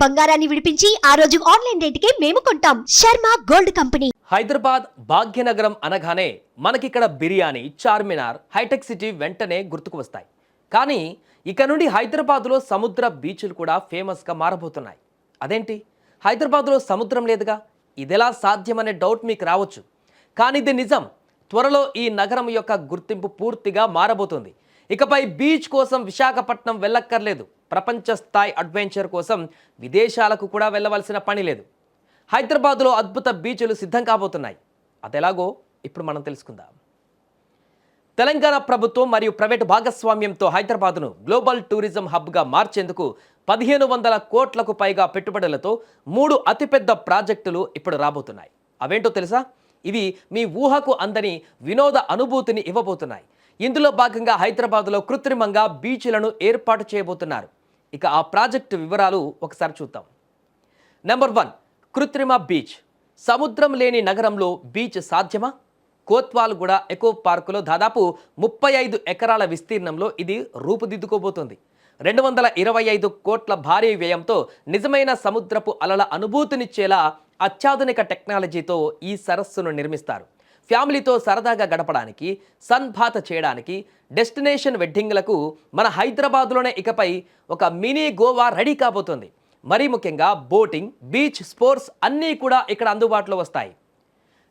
బంగారాన్ని విడిపించి ఆ రోజు ఆన్లైన్ రేటుకే మేము కొంటాం. Sharma gold company. హైదరాబాద్ భాగ్యనగరం అనగానే మనకిక్కడ బిర్యానీ, చార్మినార్, హైటెక్ సిటీ వెంటనే గుర్తుకు వస్తాయి. కానీ ఇక నుండి హైదరాబాద్లో సముద్ర బీచ్లు కూడా ఫేమస్గా మారబోతున్నాయి. అదేంటి, హైదరాబాద్లో సముద్రం లేదుగా, ఇదెలా సాధ్యమనే డౌట్ మీకు రావచ్చు. కానీ ఇది నిజం. త్వరలో ఈ నగరం యొక్క గుర్తింపు పూర్తిగా మారబోతుంది. ఇకపై బీచ్ కోసం విశాఖపట్నం వెళ్ళక్కర్లేదు. ప్రపంచ స్థాయి అడ్వెంచర్ కోసం విదేశాలకు కూడా వెళ్ళవలసిన పని లేదు. హైదరాబాద్లో అద్భుత బీచ్లు సిద్ధం కాబోతున్నాయి. అదెలాగో ఇప్పుడు మనం తెలుసుకుందాం. తెలంగాణ ప్రభుత్వం మరియు ప్రైవేటు భాగస్వామ్యంతో హైదరాబాద్ను గ్లోబల్ టూరిజం హబ్గా మార్చేందుకు 1500 కోట్లకు పైగా పెట్టుబడులతో 3 అతిపెద్ద ప్రాజెక్టులు ఇప్పుడు రాబోతున్నాయి. అవేంటో తెలుసా? ఇవి మీ ఊహకు అందని వినోద అనుభూతిని ఇవ్వబోతున్నాయి. ఇందులో భాగంగా హైదరాబాద్లో కృత్రిమంగా బీచ్లను ఏర్పాటు చేయబోతున్నారు. ఇక ఆ ప్రాజెక్టు వివరాలు ఒకసారి చూద్దాం. నెంబర్ 1, కృత్రిమ బీచ్. సముద్రం లేని నగరంలో బీచ్ సాధ్యమా? కోత్వాల్గూడ ఎకో పార్కులో దాదాపు 35 ఎకరాల విస్తీర్ణంలో ఇది రూపుదిద్దుకోబోతోంది. 225 కోట్ల భారీ వ్యయంతో నిజమైన సముద్రపు అలల అనుభూతినిచ్చేలా అత్యాధునిక టెక్నాలజీతో ఈ సరస్సును నిర్మిస్తారు. ఫ్యామిలీతో సరదాగా గడపడానికి, సన్బాత్ చేయడానికి, డెస్టినేషన్ వెడ్డింగ్లకు మన హైదరాబాద్లోనే ఇకపై ఒక మినీ గోవా రెడీ కాబోతోంది. మరీ ముఖ్యంగా బోటింగ్, బీచ్ స్పోర్ట్స్ అన్నీ కూడా ఇక్కడ అందుబాటులో వస్తాయి.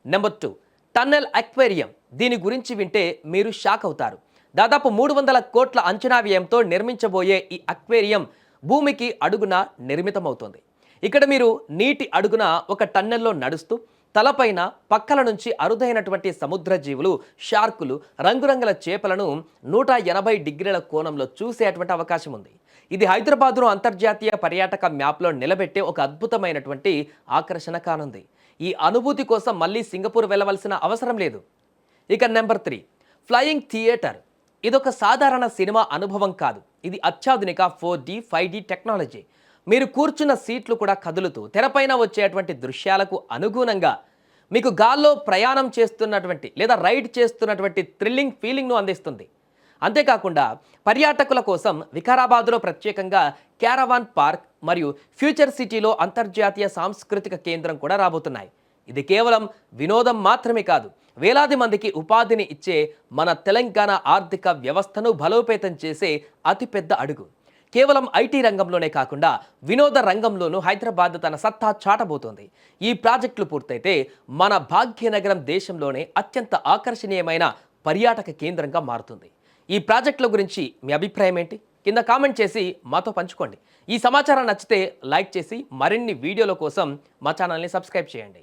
Number 2, tunnel aquarium. దీని గురించి వింటే మీరు షాక్ అవుతారు. దాదాపు 300 కోట్ల అంచనా వ్యయంతో నిర్మించబోయే ఈ అక్వేరియం భూమికి అడుగున నిర్మితమవుతోంది. ఇక్కడ మీరు నీటి అడుగున ఒక టన్నెల్లో నడుస్తూ తలపైన పక్కల నుంచి అరుదైనటువంటి సముద్ర జీవులు, షార్కులు, రంగురంగుల చేపలను 180 డిగ్రీల కోణంలో చూసేటువంటి అవకాశం ఉంది. ఇది హైదరాబాద్ను అంతర్జాతీయ పర్యాటక మ్యాప్లో నిలబెట్టే ఒక అద్భుతమైనటువంటి ఆకర్షణ కానుంది. ఈ అనుభూతి కోసం మళ్ళీ సింగపూర్ వెళ్ళవలసిన అవసరం లేదు. ఇక నెంబర్ 3, ఫ్లయింగ్ థియేటర్. ఇదొక సాధారణ సినిమా అనుభవం కాదు. ఇది అత్యాధునిక 4D, 5D టెక్నాలజీ. మీరు కూర్చున్న సీట్లు కూడా కదులుతూ తెరపైన వచ్చేటువంటి దృశ్యాలకు అనుగుణంగా మీకు గాల్లో ప్రయాణం చేస్తున్నటువంటి లేదా రైడ్ చేస్తున్నటువంటి థ్రిల్లింగ్ ఫీలింగ్ను అందిస్తుంది. అంతేకాకుండా పర్యాటకుల కోసం వికారాబాద్లో ప్రత్యేకంగా క్యారవాన్ పార్క్ మరియు ఫ్యూచర్ సిటీలో అంతర్జాతీయ సాంస్కృతిక కేంద్రం కూడా రాబోతున్నాయి. ఇది కేవలం వినోదం మాత్రమే కాదు, వేలాది మందికి ఉపాధిని ఇచ్చే మన తెలంగాణ ఆర్థిక వ్యవస్థను బలోపేతం చేసే అతిపెద్ద అడుగు. కేవలం ఐటీ రంగంలోనే కాకుండా వినోద రంగంలోనూ హైదరాబాద్ తన సత్తా చాటబోతోంది. ఈ ప్రాజెక్టులు పూర్తయితే మన భాగ్యనగరం దేశంలోనే అత్యంత ఆకర్షణీయమైన పర్యాటక కేంద్రంగా మారుతుంది. ఈ ప్రాజెక్టుల గురించి మీ అభిప్రాయం ఏంటి? కింద కామెంట్ చేసి మాతో పంచుకోండి. ఈ సమాచారం నచ్చితే లైక్ చేసి మరిన్ని వీడియోల కోసం మా ఛానల్ని సబ్స్క్రైబ్ చేయండి.